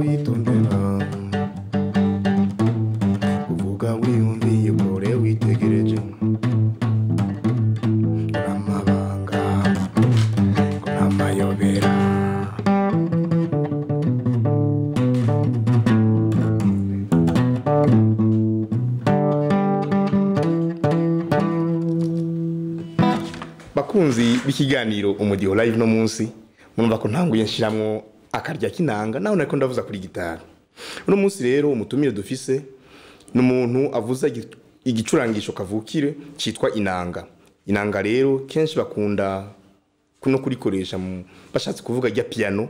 witondera uvuga wiyumviye ukore witegereje amabanga amayobera bakunzi b'ikiganiro Umudiho live no munsi murumva ko ntanguye nshiramwo akarya kinanga naho nariko ndavuza kuri gitari uno munsi rero umutumire dufise n'umuntu avuza igicurangisho kavukire citwa inanga rero kenshi bakunda kuno kurikoresha bashatse kuvuga rya piano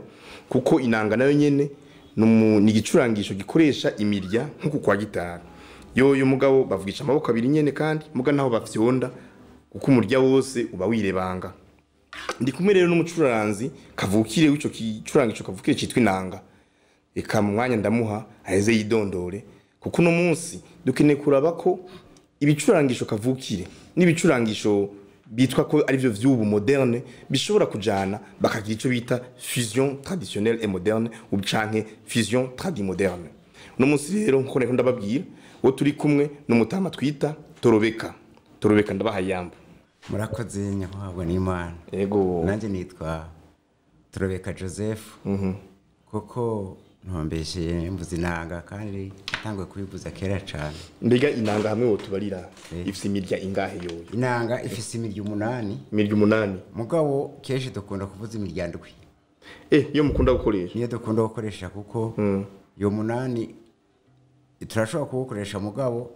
kuko inanga nayo nyene ni igicurangisho gikoresha imirya nkuko kwa gitari yoyo mugabo bavugisha amaboko abiri nyene kandi muga naho bafyonda uko umurya wose uba wirebanga ndi kumwe rero n'umucuraranzi kavukire w'ico gicurangisho kavukire citwa inanga eka mu mwanya ndamuha aheze yidondore kuko no munsi dukeneye kuraba ko ibicurangisho kavukire n'ibicurangisho bitwa ko ari byo vy'ubu moderne bishobora kujana bakagira ico bita fusion traditionnelle et moderne ou canke fusion tradi moderne no munsi rero nko neko ndababwira wo turi kumwe n'umutama twita Torobeka ndabaha yamba murakoze nyakubahwa n'Imana yego nanje nitwa Torobeka Joseph koko ntombeshe mvuza inanga kandi tangwe kubivuza kera cyane mbega inanga hamwe wo tubarira ifise imirya ingahe yoyo inanga ifise imirya 8 mugabo keje dukunda kuvuza imirya 7 yo mukunda gukoresha niyo dukunda gukoresha kuko yo 8 turashobora kugukoresha mugabo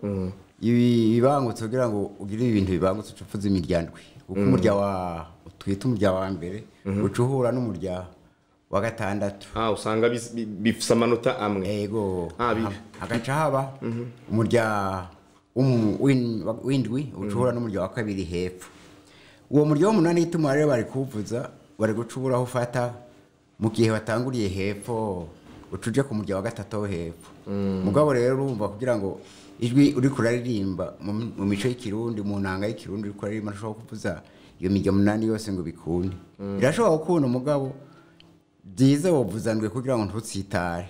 ibibangutse kugira ngo ugire ibintu bibangutse ucufuza imirya 7 kuko umurya wa twita umurya wa mbere ucuhura n'umurya wa gatandatu usanga bifisa amanota amwe yego agaca haba umurya windwi ucuhura n'umurya wa kabiri hepfo uwo murya wa 8 ituma rero bari kuvuza bari gucuburaho ufata mu gihe batanguriye hepfo ucuje ku murya wa gatatu hepfo mugabo rero urumva kugira ngo ijwi uri kuraririmba mu mico y'ikirundi mu nanga y'ikirundi uri kuraririmba ushobora kuvuza iyo mirya 8 yose ngo bikunde irashobora gukunda mugabo byiza wovuzanwe kugira ngo ntutsitare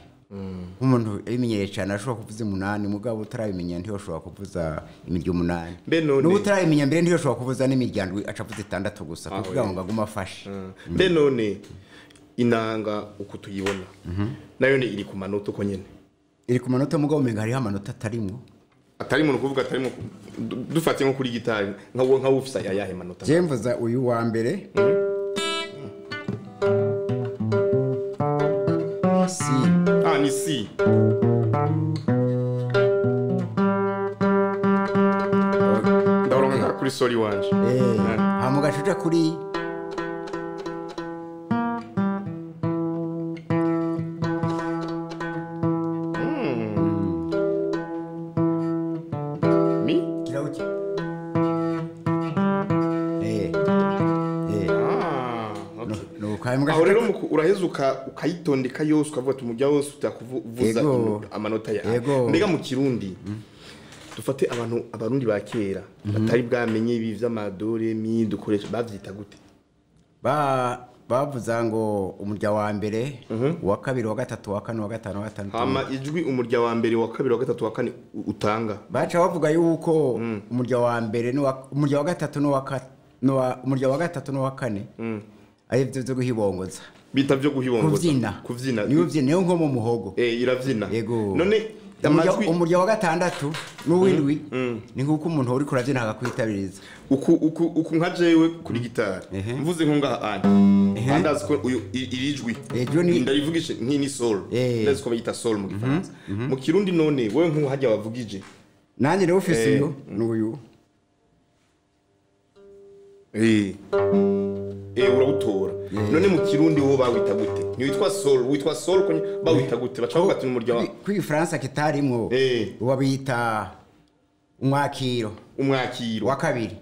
umuntu abimenyereye cyane ashobora kuvuza 8 mugabo utarabimenya ntiyoshobora kuvuza imirya 8 no utarabimenya mbere ntiyoshobora kuvuza n'imirya 7 acavuza 6 gusa kugira ngo aguma afashe mbe none inanga uko tuyibona nayo ni iri ku manota uko nyene iri ku manota mugabo menga hari amanota atarimo no kuvuga atarimo dufate nko kuri gitari nka ufisa yahe manota jemvuza uyu wa mbere ni C ndaronka kuri soli wanje hamugashuja kuri urahezuka ukayitondeka yose ukavuga ati umujya wose utakuvuza amanota ya mbega mu kirundi dufate abarundi ba kera batari bwamenye ibi vy'amadore mi dukoresha bavyita gute bavuza ngo umurya wa mbere wa kabiri wa gatatu wa kane wa gatanu wa gatandatu hama ijwi umurya wa mbere wa kabiri wa gatatu wa kane utanga baca bavuga yuko umurya wa mbere umurya wa gatatu umurya wa gatatu no wa kane ayivyo byo guhibongoza bita byo guhibongoza kuvyina niyo nko mu muhogo iravyina yego none umurya wa gatandatu n'uwindwi ni nkuko umuntu uri kuravyina agakwitabiriza uku nka jewe kuri gitari mvuze nko ngaha andazi ko uyu irijwi ndarivugishe nk'ini soul ndazi ko bayita soul mu gifaransa mu kirundi none wewe nko hajya wavugije nanje rero ufise iyo n'uyu urawutora none mu kirundi wo bawita gute ni witwa soul ko bawita gute bacavuga ati umurya kuri France kitarimwo wabita umwakiro umwakiro wa kabiri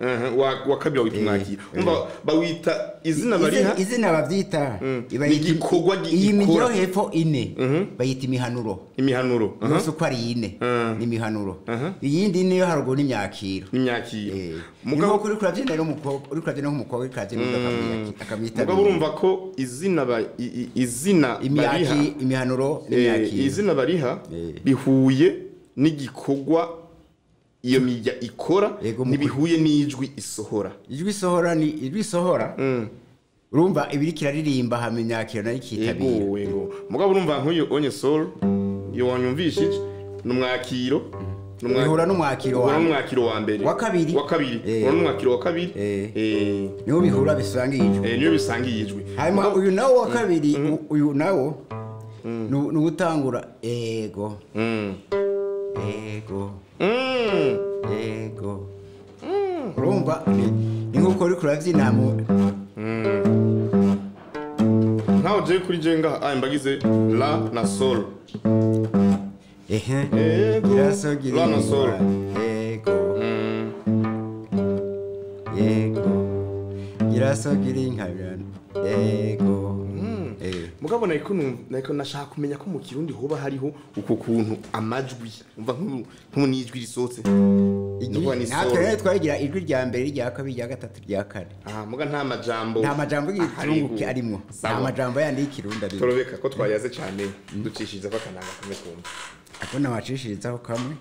wa kabiri wita umwakiro umva bawita izina bavyita igikorwa iyi mijyo hepfo ine bayita imihanuro yose uko ari ine ni imihanuro iyindi niyo haruguru n'imyakiro mugabo kuri kuravyenda n'umukobwa uri kuravyenda nk'umukobwa ikaze akamwita mugabo urumva ko izina bariha imihanuro n'imyakiro izina bariha bihuye n'igikorwa iyo mijya ikora nibihuye n'ijwi isohora ijwi isohora urumva ibiri kiraririmba hamenyakira nayo kitabira yego mugabo urumva nk'uyu onye soul iyo wanyumvishije numwakiro ihura n'umwakiro wa mbere wa kabiri n'umwakiro wa kabiri niho bihura bisanga ijwi niyo bisanga ijwi hanyuma uyu nawo wa kabiri uyu nawo ni utangura ego urumva ni nk'uko uri kurabyina nkaho je kuri je ngaha mbagize la na sol la na sol irasogira inkabirana mugabo nako nashaka kumenya ko mu kirundi hoba hariho uko kuntu amajwi umva nk'unijwi risotse natwe rero twagira ijwi rya mbere rya kabiri rya gatatu rya kane muga nta majambo y'ikirungu arimo nta majambo yandi y'ikirundi arimo Torobeka ko twayaze cyane ducishiriza ko akananga kamwe kumva ako nabacishirizaho kamwe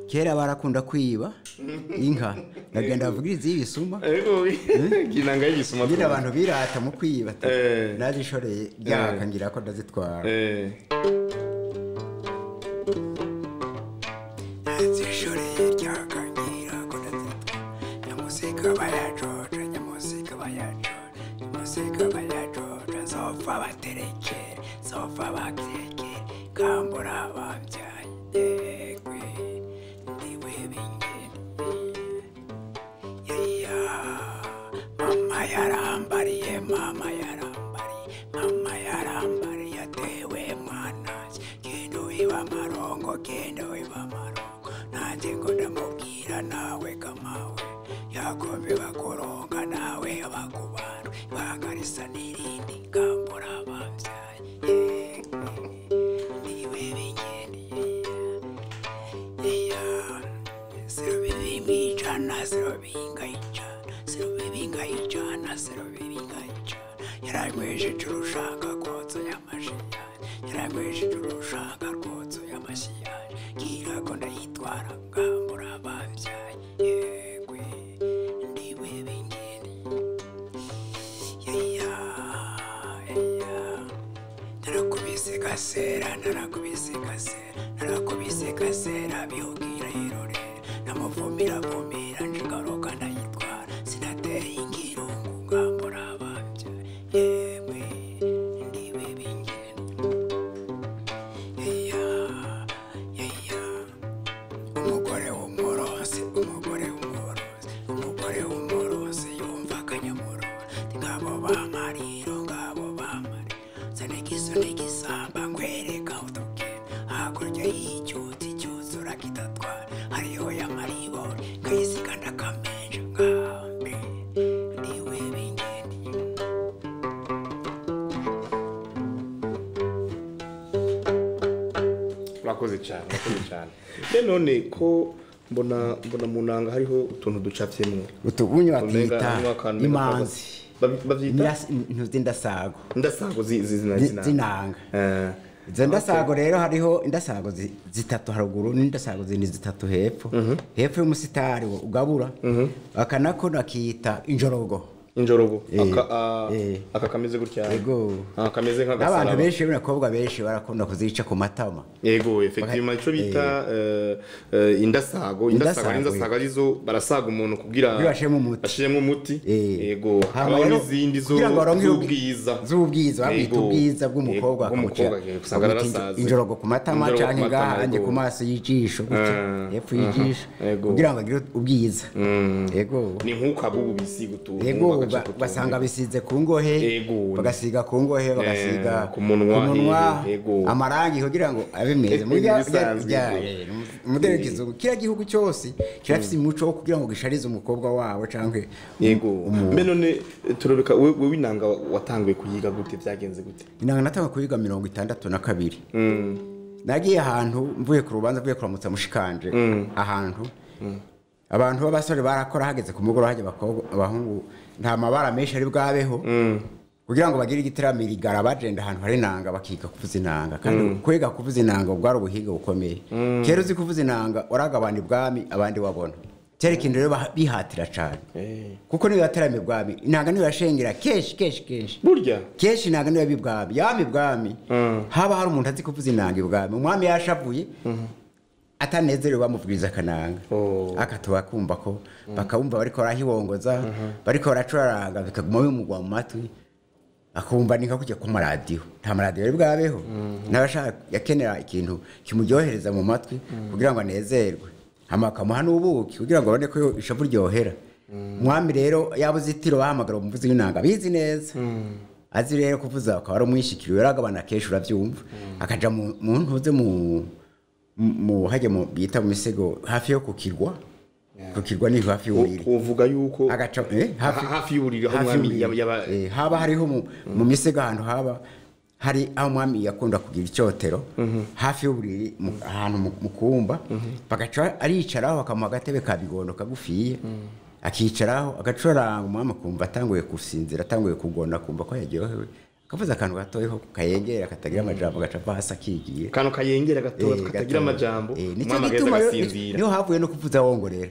kera barakunda kwiba inka nagenda bavugiriza y'ibisuma inanga y'ibisuma ngira abantu birata mu kwiba nazishoreye ryaka ngira ko ndazitwara nazishoreye ryaka ngira ko ndazitwara nyamusika bayajoja zofa baterekere zofa batekere kambura babyaye mama yarambariye atewe mwananje genda wiba marongo nanjye ngo ndamubwira nawe kamawe yakombe bakoronga nawe abakubana ibanga risa n'irindi ngambura ababyaye niwe bingendiye yaragwejeje urushaka rwotso y'amashiyani ngira ko ndayitwara ngambura ababyaye yegwe ndiwe bingeni narakubise gasera bihugira irorera namuvumira njigaruka ndayitwara sinateye ingirungu ngambura ababyaye yemwe ndiwe bingeni umugore w'umurozi yumva akanyamurora ngabo bamariro zanegiso n'igisamba nkwereka utubwira hakurya y'icyuzi cyuzura kidatwara hariho y'amaribori nkayisiga ndakamenje ngambe ndiwe bingeni urakoze cyane none ko mbona mu nanga hariho utuntu ducafyemwo utubunyu batita imanzi bavyita ndasago zinanga izo ndasago rero hariho indasago zitatu haruguru n'indasago zindi zitatu hepfo y'umusitari ugabura akanako nakita injorogo injorobo aka kameze gutya yego kameze nk'agasaraba abantu benshi n'abakobwa benshi barakunda kuzica ku matama yego effectivement ico bita indasago arizo barasaga umuntu kugira bashiremo umuti yego haba n'izindi zo z'ubwiza babita ubwiza bw'umukobwa injorobo ku matama canke ngahanje ku maso y'ijisho hepfo y'ijisho kugira ngo agire ubwiza yego ni nk'ukabubu bisigutu yego basanga bisize ku ngohe bagasiga ku ngohe bagasiga ku munwa amarangi kugira ngo abe meza muderekezo kira gihugu cyose kirafise umuco wo kugira ngo gisharize umukobwa wawe canke yego mbe none Torobeka wewe inanga watanguye kuyiga gute byagenze gute inanga natanga kuyiga 62 nagiye ahantu mvuye ku rubanza mvuye kuramutsa mushikanje ahantu abantu b'abasore barakora hageze ku mugoro haje abahungu nta mabara menshi ari bwabeho kugira ngo bagire igiteramira igara bagenda ahantu hari inanga bakiga kuvuza inanga kandi kwega kuvuza inanga ubwaro buhiga bukomeye kero uzi kuvuza inanga waragabana ibwami abandi wabona cerekinde rero bihatira cyane kuko niyo yaterame bwami inanga niyo yashengera keshi burya keshi inanga niyo bibwami yami bwami haba hari umuntu azi kuvuza inanga ibwami umwami yashavuye atanezerewe bamuvugiriza kananga akatuba kumva ko bakabumva bariko barahibongoza bariko baracuraranga bikaguma bimugwa mu matwi akumva ninka kujya ku maradiyo nta maradiyo yari bwabeho n'abashaka yakenera ikintu kimuryohereza mu matwi kugira ngo anezerwe amakamuha n'ubuki kugira ngo abone ko ishavu ryohera umwami rero yabuze itiro bahamagara umuvuzi w'inanga bizi neza azi rero kuvuza akaba ari umwishikiro yaragabana kenshi uravyumva akaja mu ntuze mu hajye mu bita mu misego hafi yo kukirwa ni hafi y'uburiri uvuga yuko agaca hafi y'uburiri aho mwami haba hariho mu misego ahantu haba hari aho mwami yakunda kugira icyotero hafi y'uburiri ahantu mu kumba bagaca aricaraho bakamuha agatebe ka bigondo kagufiye akicaraho agacuraranga umwami akumva atanguye gusinzira atanguye kugona kumva ko yaryohewe akavuza akantu gatoyeho kayengera katagira amajambo gaca hasi akigiye kantu kayengera gatoya katagira amajambo umwami agaheza agasinzira niyo havuye no kuvuza wongorera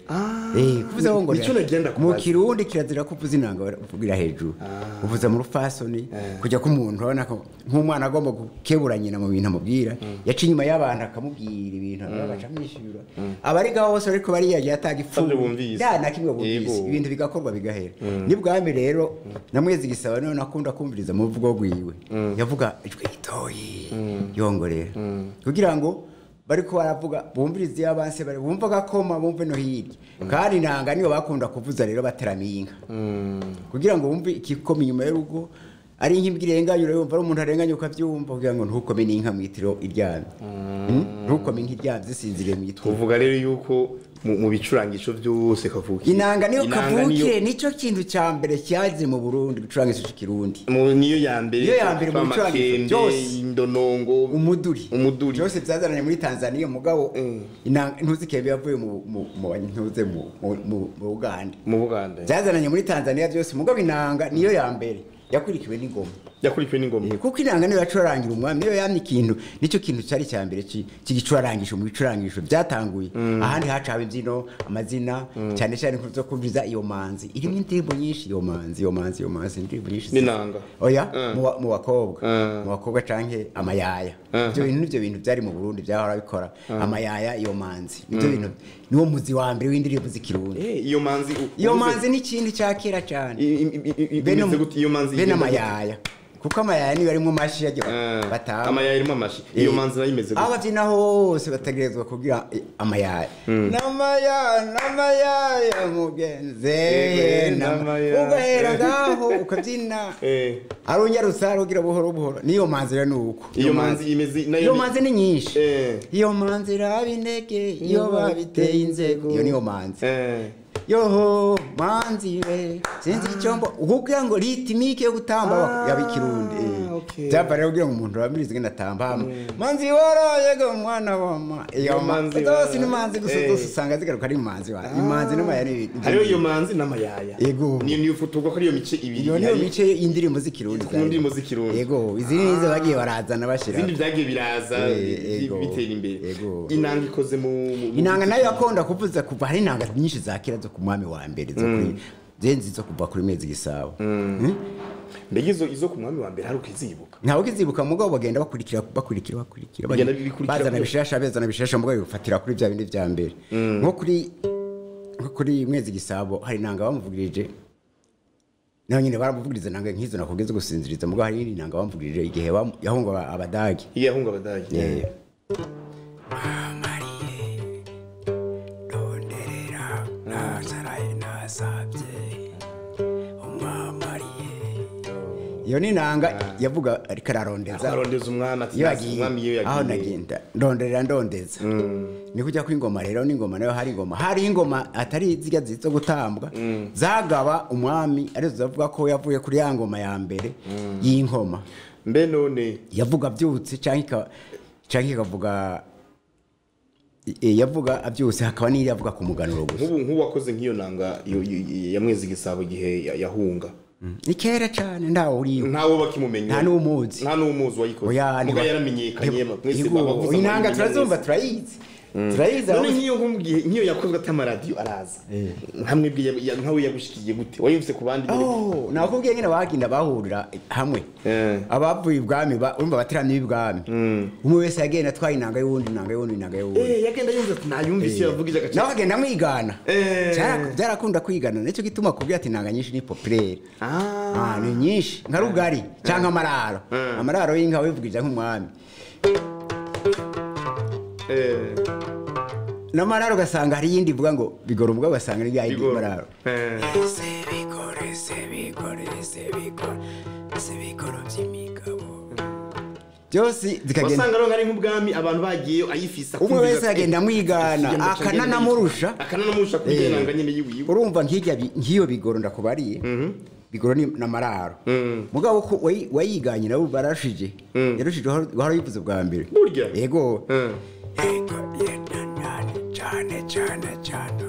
kuvuza wongorera mu kirundi kirazira kuvuza inanga uvugira hejuru kuvuza mu rufasoni kujya ku muntu urabona ko nk'umwana agomba gukebura nyina mu bintu amubwira yaca inyuma y'abantu akamubwira ibintu agaca amwishyura abari gaho bose ariko bariya yatagipfuye na kimwe bumvise ibintu bigakorwa bigahera nibwami rero na Mwezi gisaba none akunda kumviriza mu vugo iwe yavuga ijwi ritoyi yongorera kugira ngo bariko baravuga bumvirize yabanse bari bumva gakoma bumve no hirya kandi nanga niyo bakunda kuvuza rero bateraminga kugira ngo bumve ikikoma inyuma y'urugo ari nk'imbwirenganye urumva umuntu arenganye ukavyumva kugira ngo ntukome n'inka mwitiro iryamye ntukome nk'iryamye zisinziriye mwitiro uvuga rero yuko mu bicurangisho byose kavukire inanga niyo kavukire nico kintu ca mbere cyaje mu Burundi bicurangisho cy'ikirundi niyo ya mbere mu bicurangisho byose indonongo umuduri byose byazananye muri Tanzania mugabo inanga ntuzikebe yavuye mu Uganda byazananye muri Tanzania byose mugabo inanga niyo ya mbere yakurikiwe n'ingoma kuko inanga niyo yacurarangira umwami niyo yamye ikintu nicyo kintu cyari cyambere cy'igicurarangisho mu bicurangisho byatanguye ahandi hacaba imbyino amazina cyane cyane kuzo kumviza iyo manzi irimo indirimbo nyinshi iyo manzi indirimbo nyinshi n'inanga oya mu bakobwa canke amayaya ibyo bintu byari mu Burundi byahora bikora amayaya iyo manzi ibyo bintu niwo muzi wa mbere w'indirimbo z'ikirundi iyo manzi ni ikintu cya kera cyane bene amayaya kuko amayaya niyo arimo mashi yagira bataba amayaya arimo mashi iyo manzi nayimeze gute abavyina hose bategerezwa kugira amayaya n'amayaya mugenze ugahera ngaho ukabyina arunya rusaro ugira buhoro niyo manzi rero nuko iyo manzi imeze iyo manzi ni nyinshi iyo manzi rabineke iyo babiteye inzego iyo niyo manzi yoho manzi we sinzi icyombo kugira ngo ritmike yo gutamba yabikirundi byava rero kugira ngo umuntu bamirize ngenda tamba manzi waraye go mwana wama iyo manzi zose ni manzi gusa usanga zigaruka ari manzi wa imanzi n'amayaya hariyo iyo manzi n'amayaya yego niyo futugwa ko ariyo mice ibiri niyo mice indirimbo z'ikirundi yego izindi nizo bagiye barazana bashira izindi byagiye biraza bitera imbere inanga ikoze mu inanga nayo yakunda kuvuza kuva hari inanga nyinshi zakira zo ku mwami wa mbere zo kuri zenzi zo kuva kuri Mwezi Gisabo. mbega izo ku mwami wa mbere hari ukizibuka ntawe ukizibuka mugabo bagenda bakurikira bazana bishasha bezana bishasha mugabo bifatira kuri bya bindi vya mbere nko kuri Mwezi Gisabo hari nanga bamuvugirije naho nyine baramuvugiriza nanga nkizo nakugeze gusinziriza mugabo hari nanga bamuvugirije igihe yahunga abadagi iyo ni nanga yavuga ariko ararondeza umwami ati umwami iyo aho nagenda ndondeza ni kujya ku ingoma rero n'ingoma nayo hari ingoma atari ziga zizo gutambwa zagaba umwami arizo zavuga ko yavuye kuri ya ngoma ya mbere y'inkoma mbe none yavuga byutse canke kavuga yavuga abyose hakaba n'iri yavuga ku muganuro gusa nk'ubu wakoze nk'iyo nanga ya Mwezi Gisabo igihe yahunga ni kera cyane ndawo uriyo ntawo bakimumenya nta n'umuzi wayikoze muga yaramenyekanye mwese bavuza inanga turazumva turayizi none nk'iyo yakozwe atamaradio araza hamwe nkawe yagushikiye gute wayumvise ku bandi nakubwiye nyine baginda bahurira hamwe abavuye ibwami urumva batiranye ibwami umwe wese yagenda atwaye inanga y'uwundi yagenda yumva ati nayumvise yavugije agace nawe agenda mwigana byarakunda kwigana nicyo gituma kubwira ati inanga nyinshi ni populaire ni nyinshi nka rugari cyangwa amararo y'inka wivugije nk'umwami namararo ugasanga hari yindi ivuga ngo bigora umugabo ugasanga ni yindi mararo sebikoro by'imigabo byose zikagenda wasanga rero ari nk'ubwami abantu bagiye ayifisa umwe wese agenda mwigana akananamurusha kugenanga nyine yiwiwe urumva nk'iyo bigoro ndakubariye bigoro ni namararo mugabo wayiganye nawe barashije yarushije wari yivuze bwa mbere yego cyane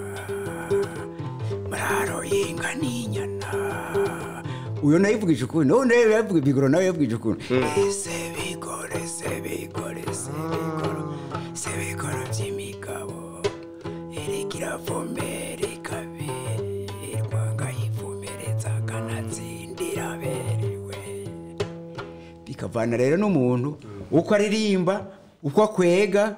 mararo y'inka n'inyana uyo nayivugije ukuri none yavuga bigoro nawe yavugije ukuri sebikoro by'imigabo irikira vomera ikabirwa ngayivomereza kanatsindira berewe bikavana rero n'umuntu uko aririmba uko akwega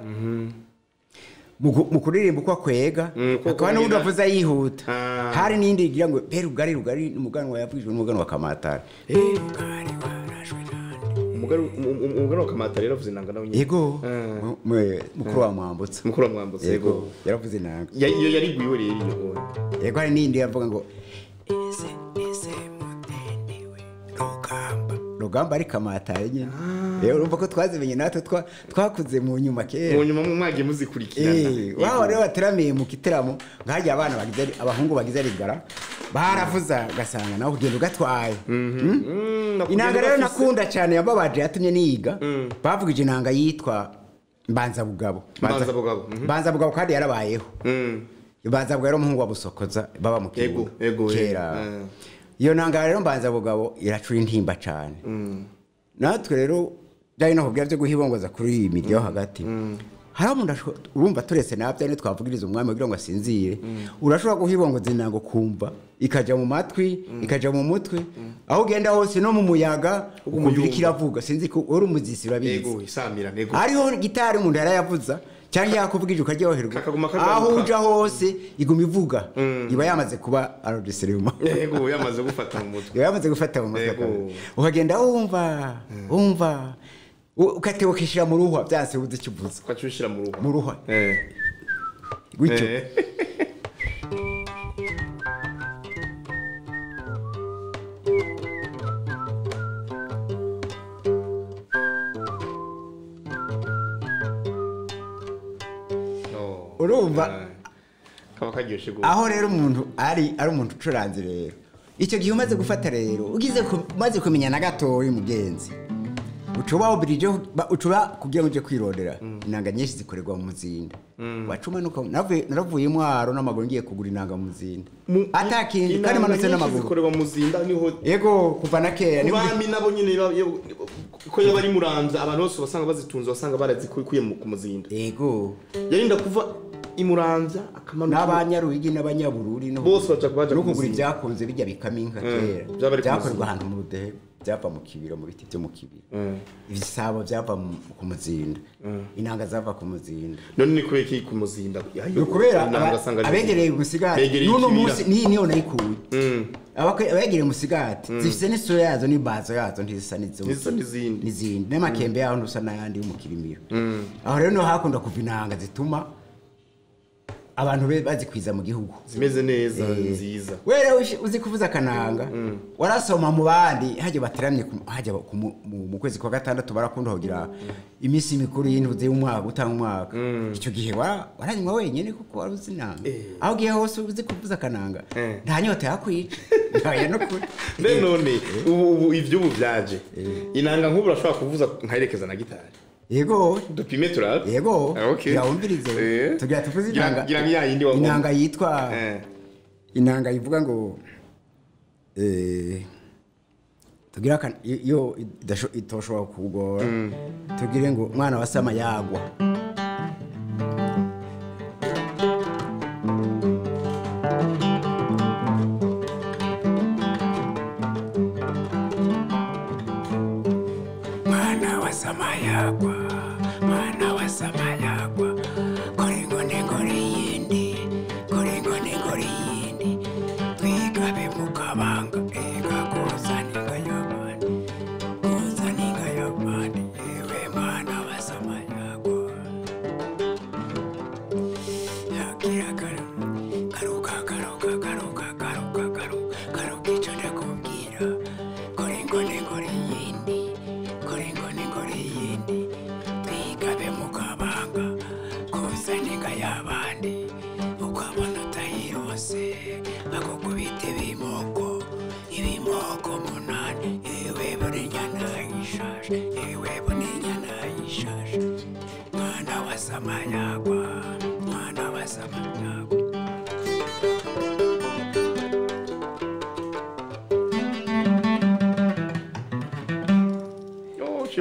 mu kuririmba uko akwega akaba n'ubundi avuza yihuta hari n'indi igira ngo rugari umuganwa yavugijwe n'umuganwa kamatari umuganwa kamatari yaravuze inanga nawe yego mukuru wa mwambutsa yego yaravuze inanga iyo yariguye rero yego hari n'indi yavuga ngo rugamba ari kamatari nyine rero urumva ko twazimenye natwe twakuze mu nyuma kera mu nyuma mwagiye muzikurikirana wao rero bateramiye mu kitaramo nkajya abana bagize abahungu bagize rigara baravuza gasanga naho kugenda ugatwaye inanga rero nakunda cyane yababaje yatumye niga bavugije inanga yitwa Mbanza Bugabo kandi yarabayeho Mbanza Bugabo umuhungu wa Busokoza baba mu kigo kera iyo nanga rero Mbanza Bugabo iracura intimba cyane natwe rero byari no kubwira byo guhibongoza kuri iyi miryo hagati hari umuntu urumva turese nabyo ne twavugiriza umwami kugira ngo asinzire urashobora guhibongoza inango kumva ikaja mu matwi ikaja mu mutwe aho genda hose no mu muyaga ukumva ikiravuga sinzi ko uri umuzisi urabizi yego isamira nego ariho gitari umuntu yarayavuza cyangwa yakuvugije ukajyoherwa aho uja hose iguma ivuga iba yamaze kuba arodiseruma yego yamaze gufata mu mutwe ukagenda wumva ukatewukishira mu ruhwa byanse uzi kivuza ukacushira mu ruhwa gutyo urumva kaba karyoshe go aho rero umuntu ari umuntu ucuranze rero icyo gihe umaze gufata rero ugize umaze kumenya na gatoyi mugenzi ucuba obirije ucuba kugira ngo uje kwirondera inanga nyinshi zikorerwa mu muzinda wacuma nuko naravuye mwaro n'amaguru ngiye kugura inanga mu muzinda atakindi kandi manutse n'amaguru zikorerwa mu muzinda niho yego kuva na kera ni bami nabo nyine ko yabari muranza abantu bose basanga bazitunze basanga barazikuye ku muzinda yego yarinda kuva imuramvya akamanuka n'abanyaruyigi n'abanyabururi bose baja no kugura ibyakunze bijya bikaminka kera byakorwa ahantu mu Budehe byava mu kibiro mu biti byo mu kibiro ibisabo byava ku muzinda inanga zava ku muzinda none ni kubera iki ku muzinda kubera abegereye umusigati n'uno munsi niyo nayikuye abegereye umusigati zifise n'isura yazo n'ibazo yazo ntizisa n'izindi n'amakembe yaho ndusa n'ayandi y'umukirimiro aho rero no hakunda kuva inanga zituma abantu bazikwiza mu gihugu zimeze neza nziza wera uzi kuvuza kananga warasoma mu bandi haje bateramye haje mu kwezi kwa gatandatu barakunda kugira imisi mikuru y'intuze y'umwaka utanga umwaka icyo gihe waranywa wenyene kuko waruzi inanga aho gihe hose uzi kuvuza kananga nta nyota yakwica nkaya no kuri none ubu ivy'ubu vyaje inanga nk'ubu urashobora kuvuza nkayerekeza na gitari Yego dupime turab yego yawumvirize tugira tuvuze inanga yitwa inanga ivuga ngo tugira yo itoshobora kugora tugire ngo mwana wasama yagwa mwana wasama yagwa mwana wasama yagwa koringo nengori yindi twigabe mukabanga ega kozaninga yabandi ewe mwana wasama yagwa yakira karuka ico ndakubwira koringo nengori yindi twigabe mukabanga kozaninga yabandi ukabona utahirose bakukubita ibimoko munani ewe buninyana yishashe mwana wasama yagwa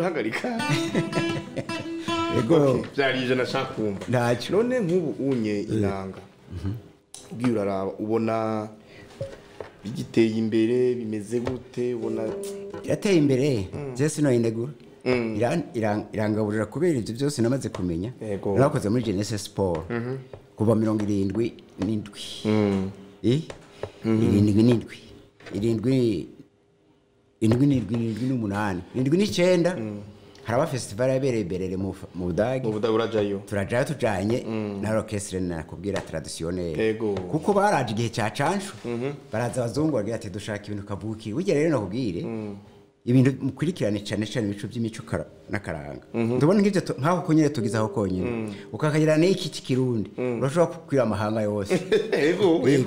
hagarika Ego byarije nashaka kumva ntacyo none nk'ubu unye inanga ubwiye uraraba ubona bigiteye imbere bimeze gute ubona yateye imbere je sino indegura irangaburira kubera ibyo byose namaze kumenya nakoze muri Genesis Sport kuva 77 indwi n'icyenda haraba festival yabereye mu Budagi urajayo turajayo tujanye na orchestre nakubwira traditionnel kuko baraje igihe cya canshu baraza bazungu bagira ati dushaka ibintu kavukire ujye rero nakubwire ibintu mukurikirane cyane ibico by'imico nakaranga ndubona ngivyo nkaho konyere tugizaho konyene ukakagira n'iki kirundi urashobora kukwira amahanga yose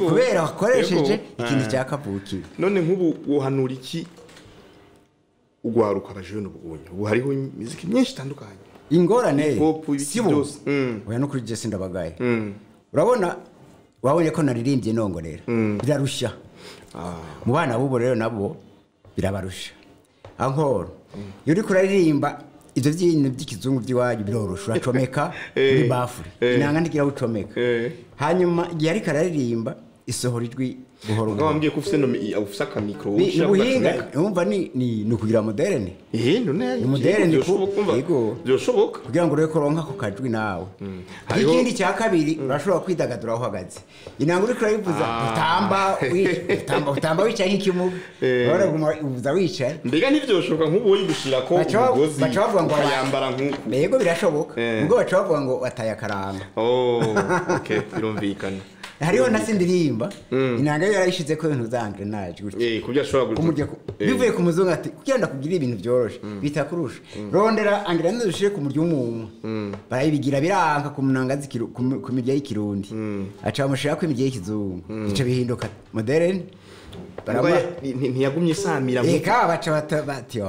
kubera bakoresheje ikintu cya kavukire none nk'ubu wohanura iki ugwaruka abajene ubunye ubu hariho imiziki myinshi itandukanye ingorane sibo oya no kuri Jesse ndabagaye urabona wabonye ko naririmbye nongorera birarushya mu bana bubo rero nabo birabarusha ankoro iyo uri kuraririmba ivyo byintu by'ikizungu by'iwanyu birorosha uracomeka muri bafuri inanga ndigira ucomeka hanyuma igihe ari kararirimba isohora ijwi buhoro ngambye ko ufise akamikro ubuhinga umva ni kugira moderne none moderne yego byoshoboka kugira ngo ureko ronka ko kajwi nawe ikindi cya kabiri urashobora kwidagadura aho hagaze inanga uri kurayivuza utamba wicaye nk'ikimuga urabona uvuza wicaye mbega ntivyoshoboka nk'ubu yigushira ko umugozi bayambara nk'uko yego birashoboka ubwo bacavuga ngo wataye akaranga okay birumvikana hariho nasindirimba inanga yo yarayishize ko ibintu zange naje gutyo kubya ashobora kumurya bivuye ku muzungu ati kugenda kugira ibintu byoroshe bita kurusha rondera angira ndushire ku murya umuntu barayibigira biranka ku munanga zikiru ku mirya y'ikirundi aca bamushira ko imirya y'ikizungu ico bihinduka moderne ntiyagumye samira eka baca bati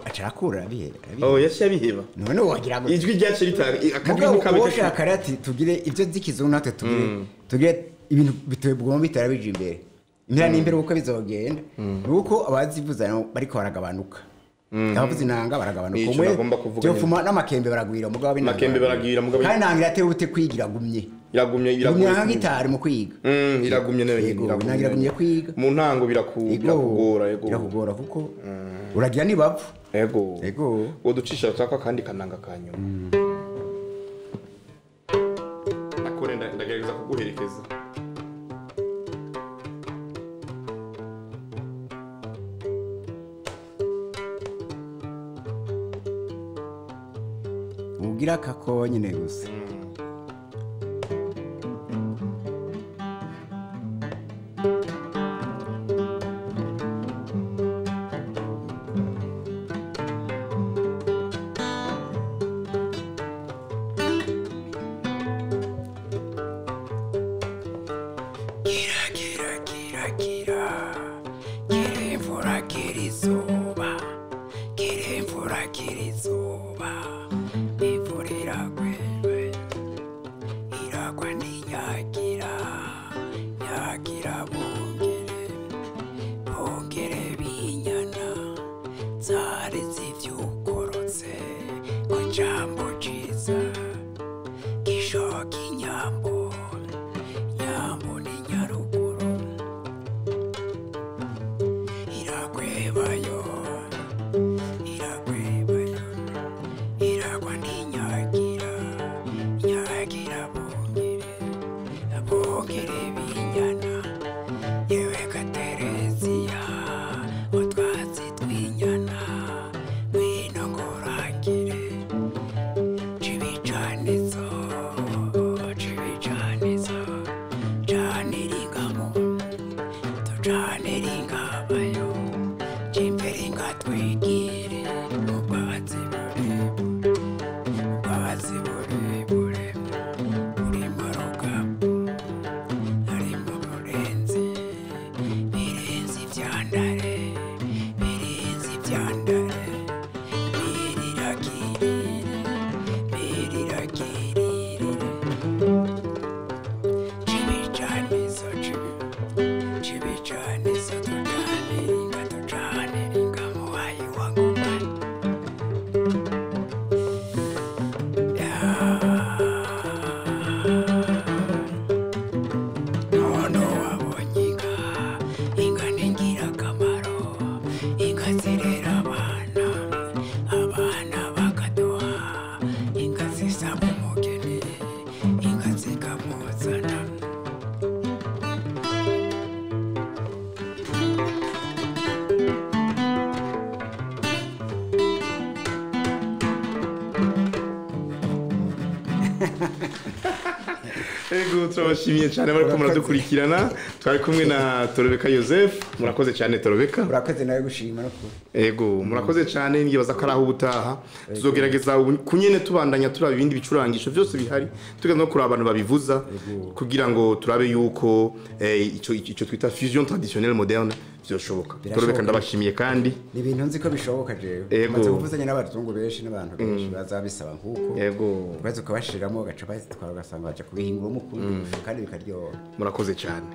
acarakura bihera yashya biheba none wagira ngo ijwi ryacu ritari akadini kabika karati tugire ivyo zikizungu natwe tugire ibintu bitwebwe bitara bije imbere imira n'imbere uko bizogenda nuko abazivuza bariko baragabanuka abavuza inanga baragabanuka umwe cyo fuma n'amakembe baragwira mugabo kandi nangira ate ute kwigira gumye iragumye nka gitari mu kwiga iragumye nayo nyine iragumye kwiga mu ntango birakugora birakugora kuko uragira nibapfu yego uducisha twako kandi kananga kanyuma nakore ndagerageza kuguherekeza ugira kako nyine gusa Ego turabashimiye cyane bariko muradukurikirana twari kumwe na Torobeka Joseph murakoze cyane Torobeka urakoze nawe gushima no kuri ego murakoze cyane ngibaza karaho ubutaha tuzogerageza kunyene tubandanya turaba ibindi bicurangisho byose bihari tugaza no kuri abantu babivuza kugira ngo turabe yuko ico twita fusion traditionnelle moderne byoshoboka Torobeka ndabashimiye kandi ni ibintu nzi ko bishoboka jewe maze kuvuzanya n'abazungu benshi n'abantu benshi bazabisaba nkuko ego bazo kubashiramo gaca twaragasanga baje kubihingura umukundi kandi bikaryoha murakoze cyane